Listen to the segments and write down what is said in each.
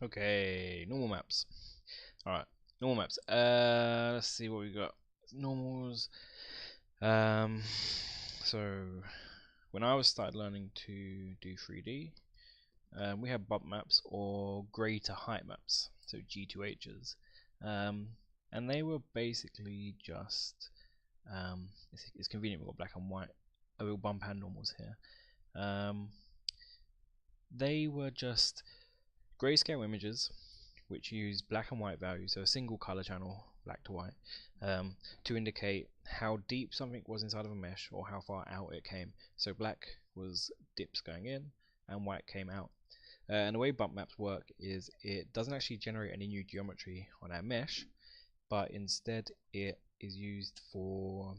Okay, normal maps. Alright, normal maps. Let's see what we got. Normals. Um, so when I was started learning to do 3D, we had bump maps or greater height maps, so G2Hs, um, and they were basically just it's convenient we've got black and white, we'll bump and normals here. They were just grayscale images which use black and white values, so a single color channel, black to white, to indicate how deep something was inside of a mesh or how far out it came. So black was dips going in and white came out. And the way bump maps work is it doesn't actually generate any new geometry on our mesh, but instead it is used for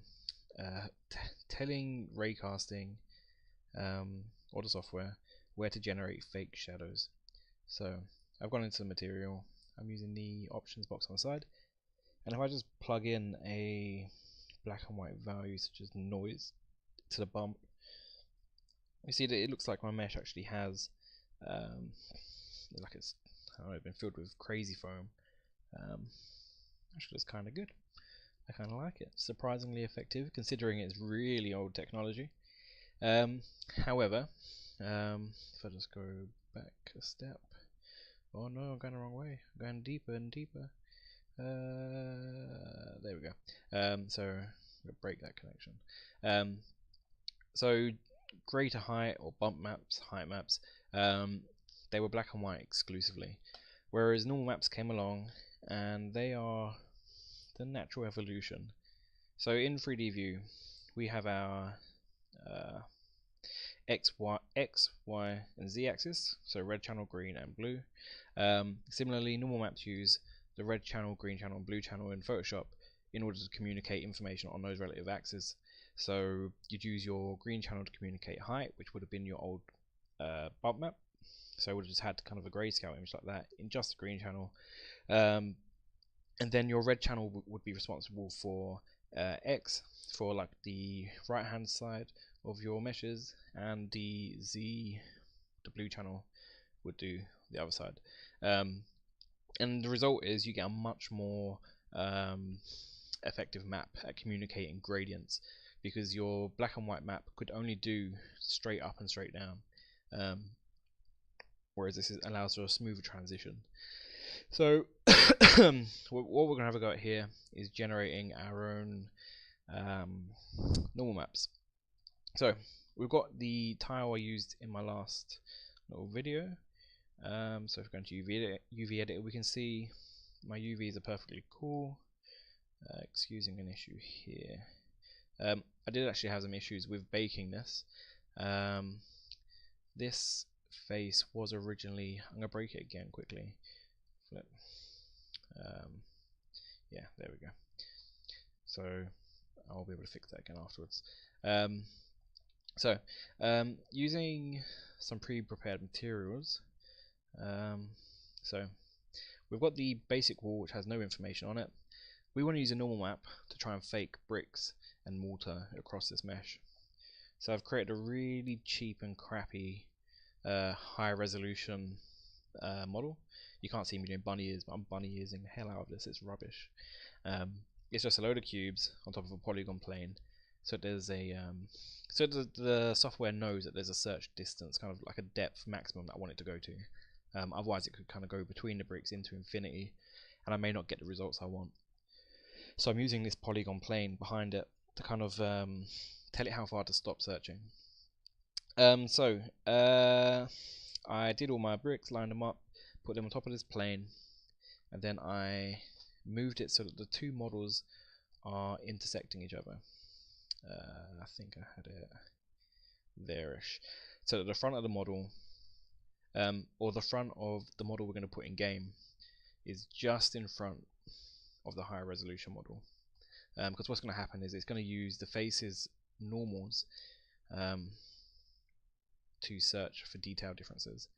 telling raycasting or the software where to generate fake shadows. So I've gone into the material, I'm using the options box on the side, and if I just plug in a black and white value such as noise to the bump, you see that it looks like my mesh actually has like it's, I don't know, been filled with crazy foam. Actually, it's kind of good. I kind of like it. Surprisingly effective, considering it's really old technology. However, if I just go back a step, oh no, I'm going the wrong way. I'm going deeper and deeper. There we go. So we'll break that connection. So greater height or bump maps, height maps, they were black and white exclusively, whereas normal maps came along and they are the natural evolution. So in 3D view, we have our X, Y, and Z axis, so red channel, green, and blue. Similarly, normal maps use the red channel, green channel, and blue channel in Photoshop in order to communicate information on those relative axes. So you'd use your green channel to communicate height, which would have been your old bump map. So it would have just had kind of a grayscale image like that in just the green channel. And then your red channel would be responsible for X, for like the right hand side of your meshes, and the Z, the blue channel, would do the other side. And the result is you get a much more effective map at communicating gradients, because your black and white map could only do straight up and straight down, whereas this allows for a smoother transition. So what we're going to have a go at here is generating our own normal maps. So we've got the tile I used in my last little video. So if we go into UV editor, we can see my UVs are perfectly cool. Excusing an issue here. I did actually have some issues with baking this. This face was originally, I'm going to break it again quickly. Flip. Yeah, there we go. So I'll be able to fix that again afterwards. Using some pre-prepared materials. So we've got the basic wall, which has no information on it. We want to use a normal map to try and fake bricks and mortar across this mesh. So I've created a really cheap and crappy high resolution model. You can't see me doing bunny ears, but I'm bunny earsing the hell out of this. It's rubbish. It's just a load of cubes on top of a polygon plane. So there's a so the software knows that there's a search distance, kind of like a depth maximum that I want it to go to. Otherwise, it could kind of go between the bricks into infinity, and I may not get the results I want. So I'm using this polygon plane behind it to kind of tell it how far to stop searching. I did all my bricks, lined them up, put them on top of this plane, and then I moved it so that the two models are intersecting each other. I think I had it there-ish. So that the front of the model, or the front of the model we're going to put in game, is just in front of the higher resolution model. Because what's going to happen is it's going to use the faces normals to search for detail differences.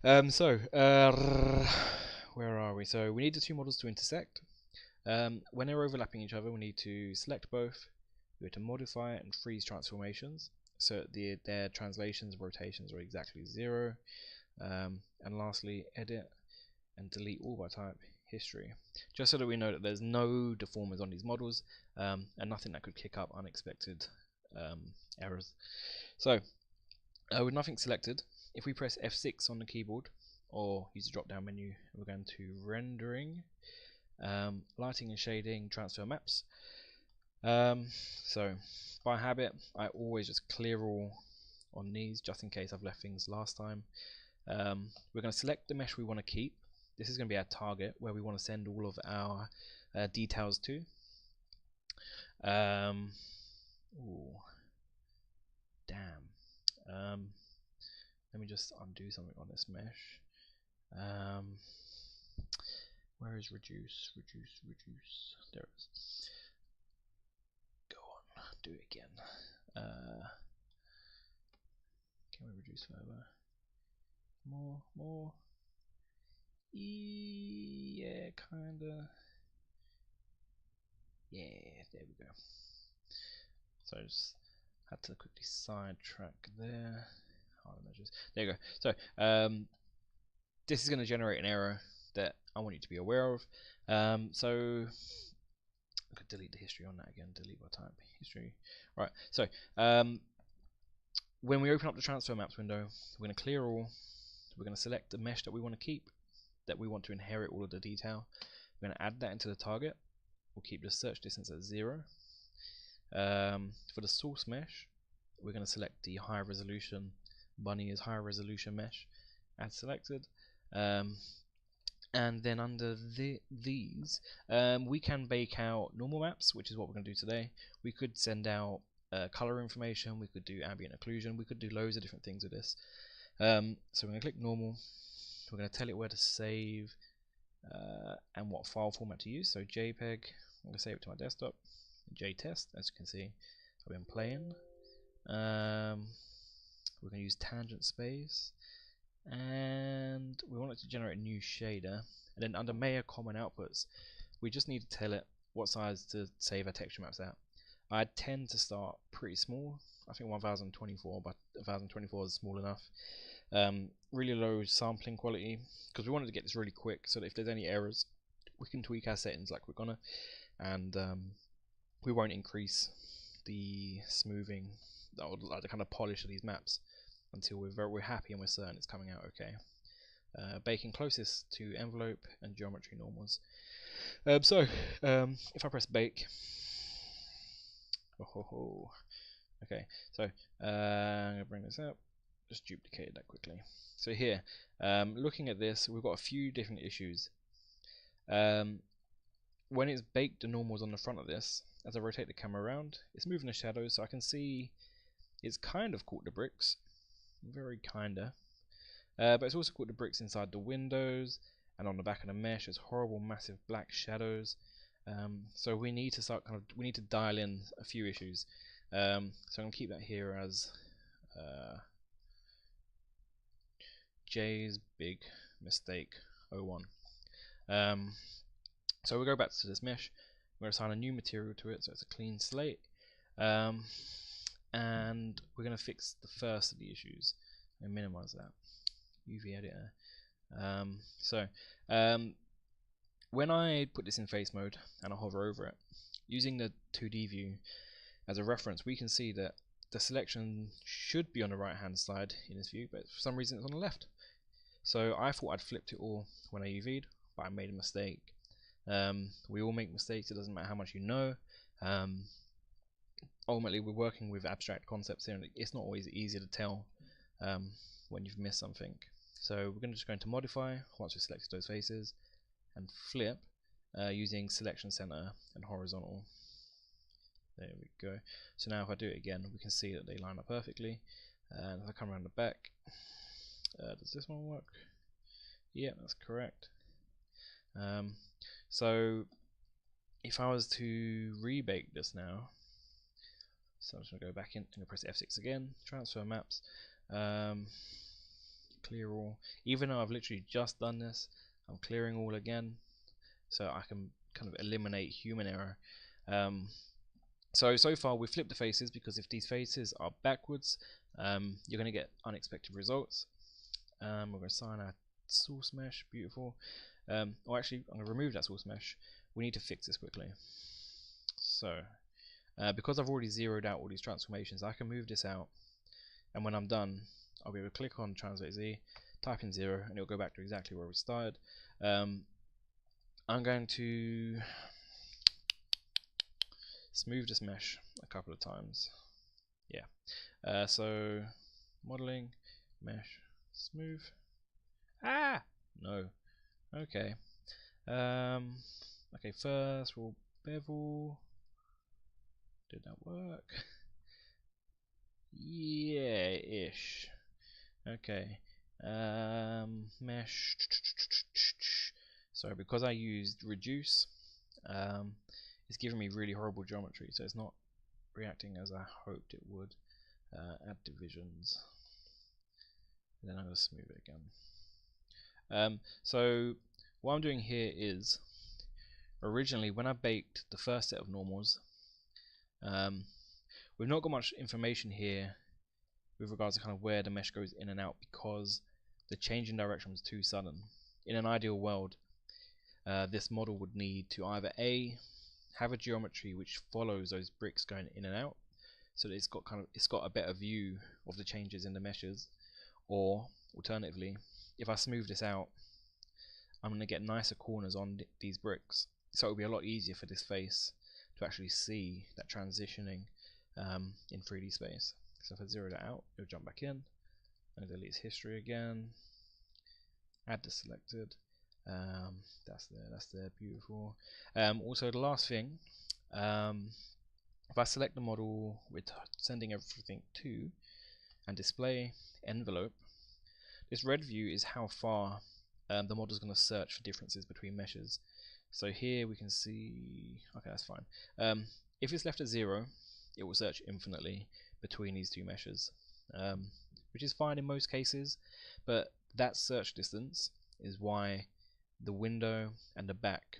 Where are we? So we need the two models to intersect. When they're overlapping each other, we need to select both, go to modify and freeze transformations, so their translations and rotations are exactly 0. And lastly, edit. and delete all by type history, just so that we know that there's no deformers on these models, and nothing that could kick up unexpected errors. So with nothing selected, if we press F6 on the keyboard or use the drop down menu, we're going to rendering, lighting and shading, transfer maps. So by habit I always just clear all on these, just in case I've left things last time. We're going to select the mesh we want to keep. This is going to be our target, where we want to send all of our details to. Ooh, damn. Let me just undo something on this mesh. Where is reduce? Reduce. There it is. Go on, do it again. Can we reduce further? More. Yeah, kinda. Yeah, there we go. So I just had to quickly sidetrack there. There you go. So this is going to generate an error that I want you to be aware of. So I could delete the history on that again. Delete by type history. Right. So when we open up the transfer maps window, we're going to clear all. We're going to select the mesh that we want to keep, that we want to inherit all of the detail. We're going to add that into the target. We'll keep the search distance at 0. For the source mesh, we're going to select the high resolution. Bunny is high resolution mesh. Add selected. And then under these, we can bake out normal maps, which is what we're going to do today. We could send out color information. We could do ambient occlusion. We could do loads of different things with this. So we're going to click normal. We're going to tell it where to save and what file format to use. So JPEG. I'm going to save it to my desktop. JTest, as you can see, I've been playing. We're going to use tangent space, and we want it to generate a new shader. And then under Maya common outputs, we just need to tell it what size to save our texture maps at. I tend to start pretty small. I think 1024, but 1024 is small enough. Really low sampling quality, because we wanted to get this really quick, so that if there's any errors, we can tweak our settings like we're gonna, and we won't increase the smoothing or like the kind of polish of these maps until we're happy and we're certain it's coming out okay. Baking closest to envelope and geometry normals. If I press bake, okay, so I'm gonna bring this up, just duplicate that quickly. So here, looking at this, we've got a few different issues. When it's baked the normals on the front of this, as I rotate the camera around, it's moving the shadows, so I can see it's kind of caught the bricks, very kinda, but it's also caught the bricks inside the windows and on the back of the mesh. There's horrible, massive black shadows. So we need to dial in a few issues. So I'm gonna keep that here as Jay's big mistake 01. So we'll go back to this mesh. We're going to assign a new material to it, so it's a clean slate. And we're going to fix the first of the issues and minimize that. UV editor. When I put this in face mode and I hover over it, using the 2D view as a reference, we can see that the selection should be on the right hand side in this view, but for some reason it's on the left. So I thought I'd flipped it all when I UV'd, but I made a mistake. We all make mistakes, it doesn't matter how much you know. Ultimately we're working with abstract concepts here, and it's not always easy to tell when you've missed something. So we're just going to modify once we've selected those faces and flip using selection center and horizontal. There we go. So now if I do it again, we can see that they line up perfectly. And if I come around the back, does this one work? Yeah, that's correct. So if I was to rebake this now, so I'm just going to go back in and press F6 again, transfer maps, clear all. Even though I've literally just done this, I'm clearing all again, so I can kind of eliminate human error. So far we've flipped the faces, because if these faces are backwards, you're going to get unexpected results. We're going to assign our source mesh, beautiful. Or actually, I'm going to remove that source mesh. We need to fix this quickly. So, because I've already zeroed out all these transformations, I can move this out, and when I'm done, I'll be able to click on Translate Z, type in 0, and it'll go back to exactly where we started. I'm going to smooth this mesh a couple of times. Yeah. So modeling, mesh, smooth. Ah, no. Okay. Okay. First we'll bevel. Did that work? Yeah, ish. Okay. Mesh. So because I used reduce, it's giving me really horrible geometry, so it's not reacting as I hoped it would. Add divisions. And then I'm going to smooth it again. So what I'm doing here is, originally when I baked the first set of normals, we've not got much information here with regards to kind of where the mesh goes in and out, because the change in direction was too sudden. In an ideal world, this model would need to either A, have a geometry which follows those bricks going in and out, so that it's got a better view of the changes in the meshes, or alternatively, if I smooth this out, I'm going to get nicer corners on these bricks, so it'll be a lot easier for this face to actually see that transitioning in 3D space. So if I zero that out, it'll jump back in, and delete history again, add the selected, that's there, beautiful. Also the last thing, if I select the model with sending everything to, and display envelope, this red view is how far the model is going to search for differences between meshes. So here we can see, okay, that's fine. If it's left at 0, it will search infinitely between these two meshes, which is fine in most cases, but that search distance is why the window and the back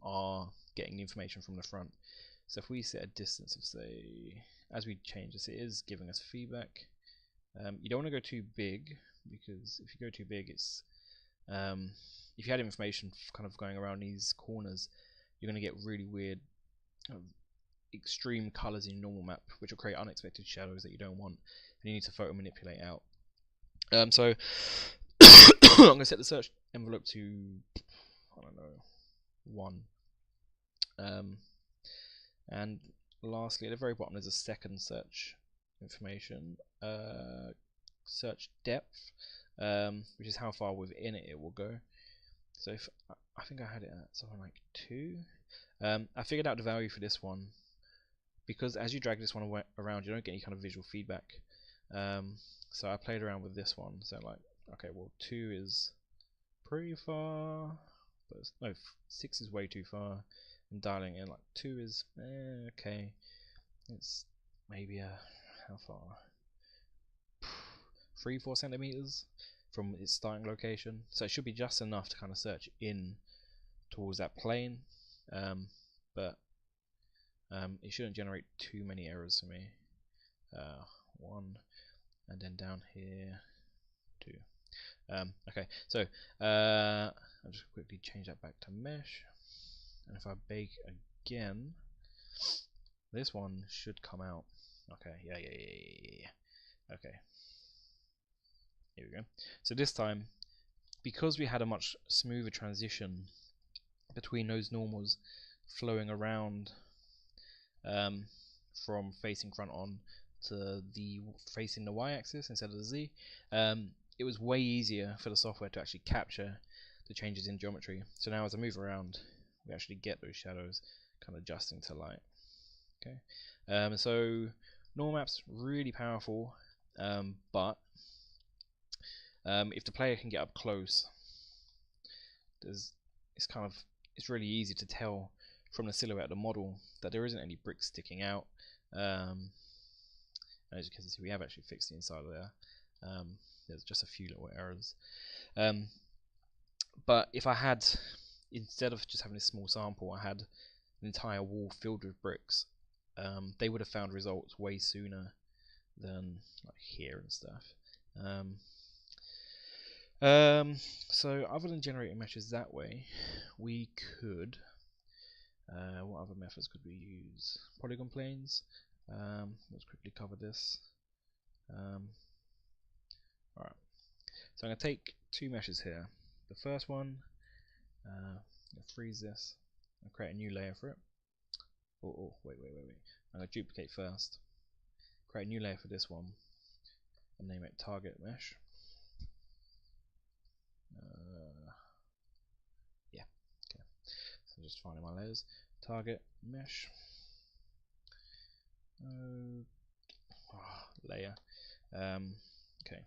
are getting the information from the front. So if we set a distance of, say, as we change this, it is giving us feedback. You don't want to go too big, because if you go too big, it's if you had information kind of going around these corners, you're going to get really weird extreme colors in your normal map, which will create unexpected shadows that you don't want, and you need to photo manipulate out. So I'm going to set the search envelope to, I don't know, 1. And lastly, at the very bottom, there's a second search information, search depth, which is how far within it will go. So if I think I had it at something like 2. I figured out the value for this one, because as you drag this one around, you don't get any kind of visual feedback. So I played around with this one. So like, okay, well 2 is pretty far, but no, 6 is way too far. And dialing in, like 2 is okay. It's maybe how far? 3-4 centimeters from its starting location. So it should be just enough to kind of search in towards that plane, but it shouldn't generate too many errors for me. 1, and then down here 2. Okay, so I'll just quickly change that back to mesh, and if I bake again, this one should come out. Okay, yeah. Okay, here we go. So this time, because we had a much smoother transition between those normals flowing around from facing front on to the facing the y-axis instead of the z, it was way easier for the software to actually capture the changes in geometry. So now as I move around, we actually get those shadows kind of adjusting to light. Okay, so normal map's really powerful, but if the player can get up close, it's really easy to tell from the silhouette of the model that there isn't any bricks sticking out. As you can see, we have actually fixed the inside there. There's just a few little errors. But if I had, instead of just having a small sample, I had an entire wall filled with bricks, they would have found results way sooner than like here and stuff. So other than generating meshes that way, we could. What other methods could we use? Polygon planes. Let's quickly cover this. Alright, so I'm going to take two meshes here. The first one, freeze this, and create a new layer for it. Oh, wait. I'm going to duplicate first. Create a new layer for this one, and name it target mesh. Yeah, okay. So I'm just finding my layers. Target mesh. Layer. Okay,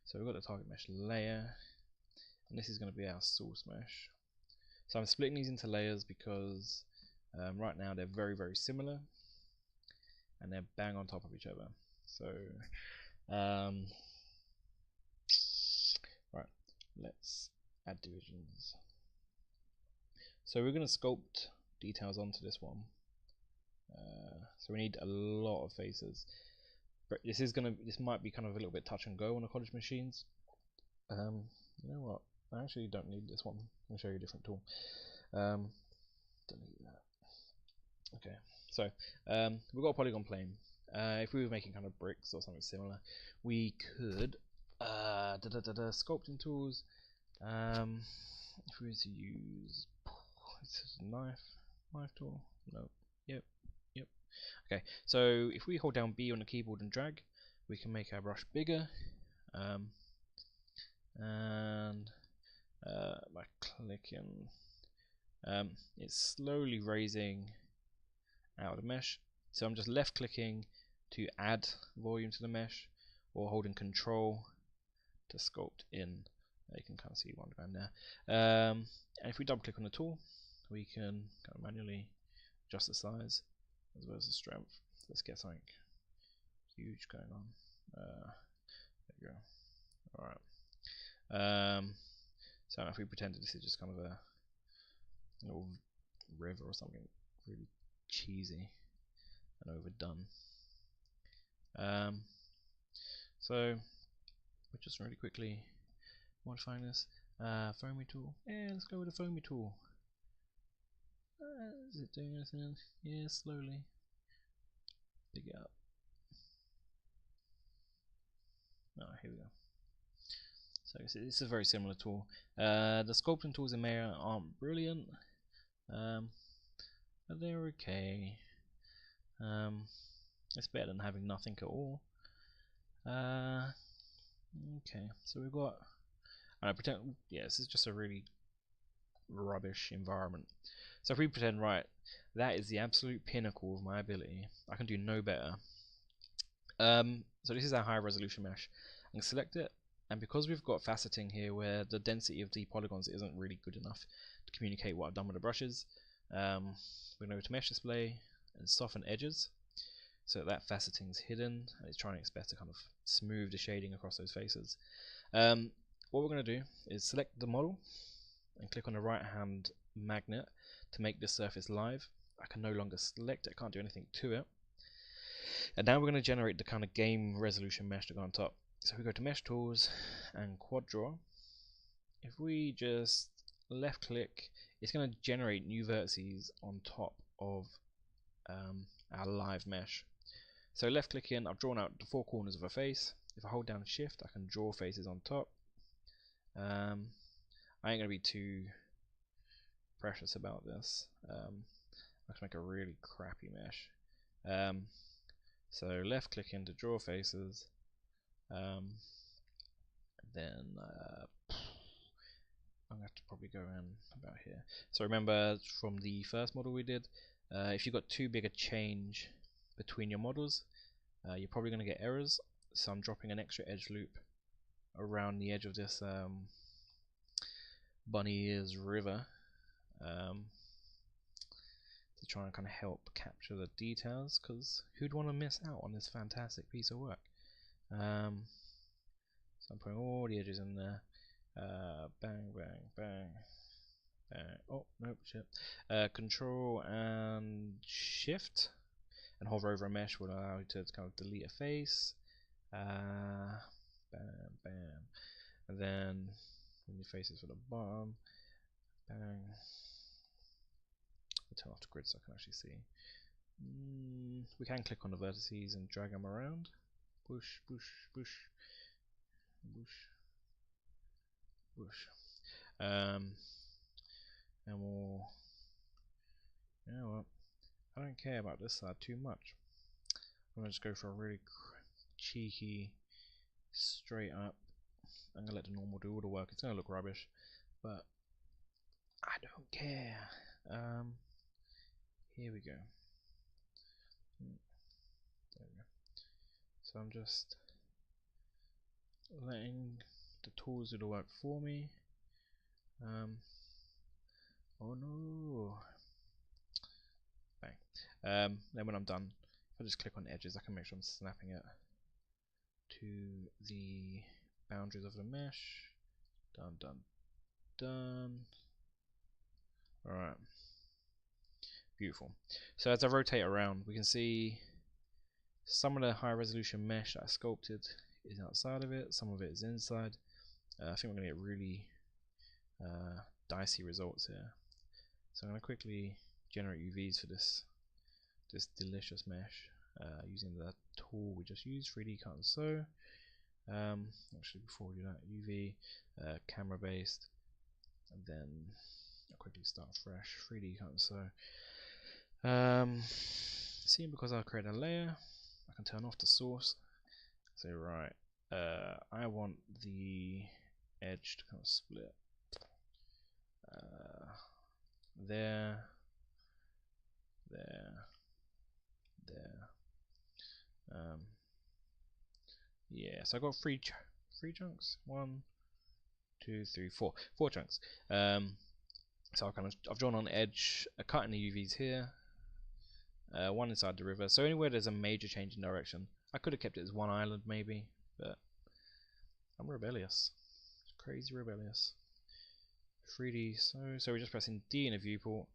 so we've got the target mesh layer, and this is going to be our source mesh. So I'm splitting these into layers because right now they're very similar, and they're bang on top of each other. So right, let's add divisions. So we're going to sculpt details onto this one. So we need a lot of faces. But this might be kind of a little bit touch and go on the college machines. You know what? I actually don't need this one. I'll show you a different tool. Delete that. Okay, so we've got a polygon plane. If we were making kind of bricks or something similar, we could sculpting tools. If we were to use knife tool, no, yep. Okay, so if we hold down B on the keyboard and drag, we can make our brush bigger, and by clicking, it's slowly raising out of the mesh. So I'm just left clicking to add volume to the mesh, or holding Control to sculpt in. You can kind of see one going there. And if we double click on the tool, we can kind of manually adjust the size as well as the strength. Let's get something huge going on. There we go. Alright. So if we pretend that this is just kind of a little river or something really cheesy and overdone. So we're just really quickly modifying this. Foamy tool. Yeah, let's go with the foamy tool. Is it doing anything? Yeah, slowly. Pick it up. Oh, here we go. So this is a very similar tool. The sculpting tools in Maya aren't brilliant, but they're okay. It's better than having nothing at all. Okay, so we've got. I pretend. Yeah, this is just a really rubbish environment. So if we pretend, right, that is the absolute pinnacle of my ability. I can do no better. So this is our high resolution mesh. I can select it, and because we've got faceting here where the density of the polygons isn't really good enough to communicate what I've done with the brushes, we're going to go to mesh display and soften edges so that faceting is hidden, and it's trying its best to kind of smooth the shading across those faces. What we're going to do is select the model and click on the right hand magnet to make this surface live. I can no longer select it, can't do anything to it. And now we're going to generate the kind of game resolution mesh to go on top. So we go to mesh tools and quad draw. If we just left click, it's going to generate new vertices on top of our live mesh. So left click in, I've drawn out the four corners of a face. If I hold down shift, I can draw faces on top. I ain't going to be too precious about this. Let's make a really crappy mesh. So left click in to draw faces. Then I'm going to have to probably go around about here. So remember from the first model we did, if you've got too big a change between your models, you're probably going to get errors. So I'm dropping an extra edge loop around the edge of this bunny ears river to try and kind of help capture the details, because who'd want to miss out on this fantastic piece of work? So I'm putting all the edges in there. Bang, bang, bang, bang. Oh, nope, shit. Control and shift and hover over a mesh will allow you to kind of delete a face. Bam, bam. and then when your face is for the bottom, bang. I'll turn off the grid so I can actually see. We can click on the vertices and drag them around. Bush, bush, bush, bush, bush. And we'll, you know what, I don't care about this side too much. I'm gonna just go for a really cheeky straight up. I'm gonna let the normal do all the work. It's gonna look rubbish, but I don't care. Here we go. There we go. So I'm just letting the tools do the work for me. Oh no! Bang. Then when I'm done, if I just click on edges, I can make sure I'm snapping it to the boundaries of the mesh. Done, done, done. Alright. Beautiful. So as I rotate around, we can see some of the high resolution mesh that I sculpted is outside of it, some of it is inside. I think we're going to get really dicey results here. So I'm going to quickly generate UVs for this delicious mesh using the tool we just used, 3D cut and sew. Actually, before we do that, UV, camera based, and then I'll quickly start fresh, 3D cut and sew. Seeing because I create a layer, I can turn off the source. Say right, I want the edge to kind of split there, yeah. So I got three chunks. 1, 2, 3, 4. 4 chunks. So I've drawn on the edge, a cut in the UVs here, one inside the river. So anywhere there's a major change in direction, I could have kept it as one island maybe, but I'm rebellious. Crazy rebellious. 3D. So we're just pressing D in a viewport.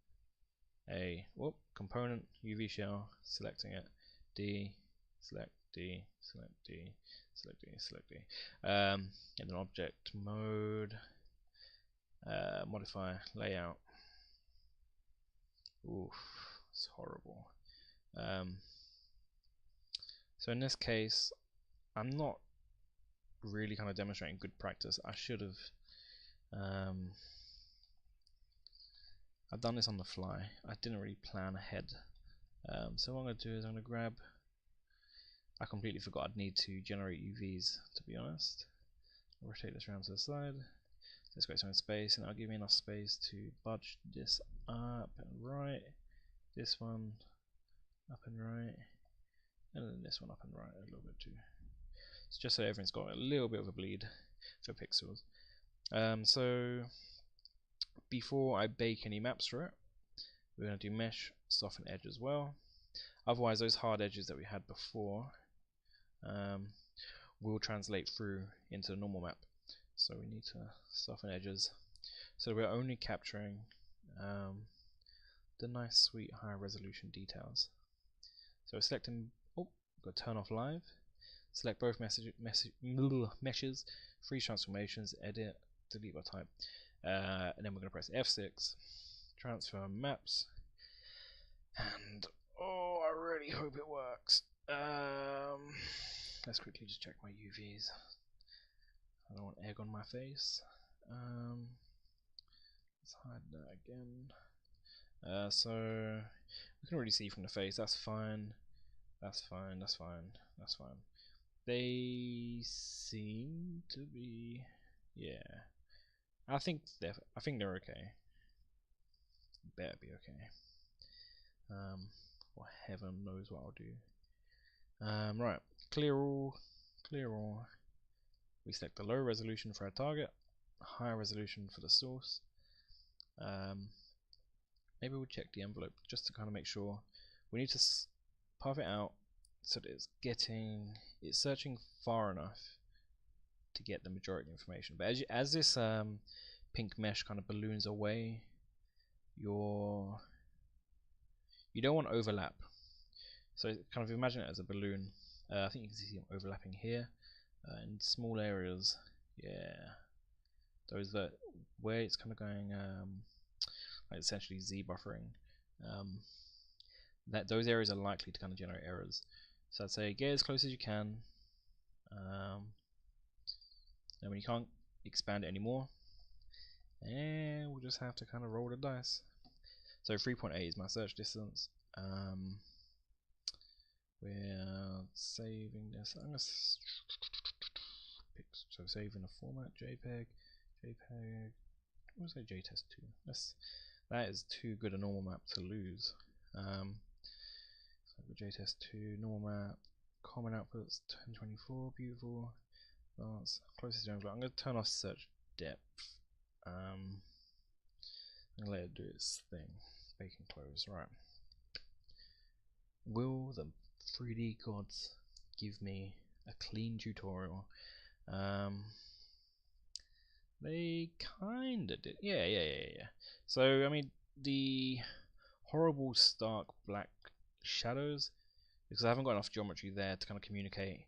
Component UV shell, selecting it. D, select D, select D, select D, select D. And then object mode, modify layout. Oof, it's horrible. So in this case, I'm not really kind of demonstrating good practice. I should have. I've done this on the fly. I didn't really plan ahead. So what I'm going to do is I'm going to grab. I completely forgot I'd need to generate UVs, to be honest. I'll rotate this around to the side. Let's create some space, and that'll give me enough space to budge this up and right. This one up and right, and then this one up and right a little bit too. It's just so everything's got a little bit of a bleed for pixels. So before I bake any maps for it, we're going to do mesh, soften edge as well. Otherwise, those hard edges that we had before will translate through into the normal map. So we need to soften edges. So we're only capturing the nice, sweet, high resolution details. So we're selecting. Oh, got to turn off live. Select both meshes, freeze transformations, edit, delete by type, and then we're going to press F6, transfer maps, and oh, I really hope it works. Let's quickly just check my UVs. I don't want egg on my face. Let's hide that again. So we can already see from the face. That's fine. That's fine. That's fine. That's fine. They seem to be, yeah. I think they're okay. Better be okay. Or heaven knows what I'll do. Right, clear all. We select the low resolution for our target, high resolution for the source. Maybe we'll check the envelope just to kind of make sure. We need to puff it out so that it's searching far enough to get the majority of the information. But as this pink mesh kind of balloons away, you don't want overlap. So kind of imagine it as a balloon. I think you can see them overlapping here in small areas. Yeah, those that where it's kind of going like essentially Z buffering, that those areas are likely to kind of generate errors. So I'd say get as close as you can, and when you can't expand it anymore, and we'll just have to kind of roll the dice. So 3.8 is my search distance. We're saving this. I'm gonna pick, so saving a format JPEG. What was that? JTest2. That is too good a normal map to lose. So JTest2 normal map. Common outputs 1024. Beautiful. That's closest to. I'm going to turn off search depth. I'm going to let it do its thing. Bake and close. Right. Will the 3D gods give me a clean tutorial? They kinda did. Yeah. So I mean, the horrible stark black shadows, because I haven't got enough geometry there to kind of communicate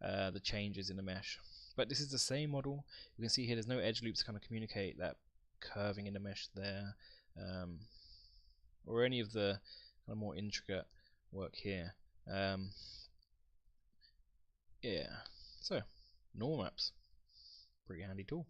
the changes in the mesh. But this is the same model. You can see here there's no edge loops to kind of communicate that curving in the mesh there, or any of the kind of more intricate work here. Yeah, so normal maps, pretty handy tool.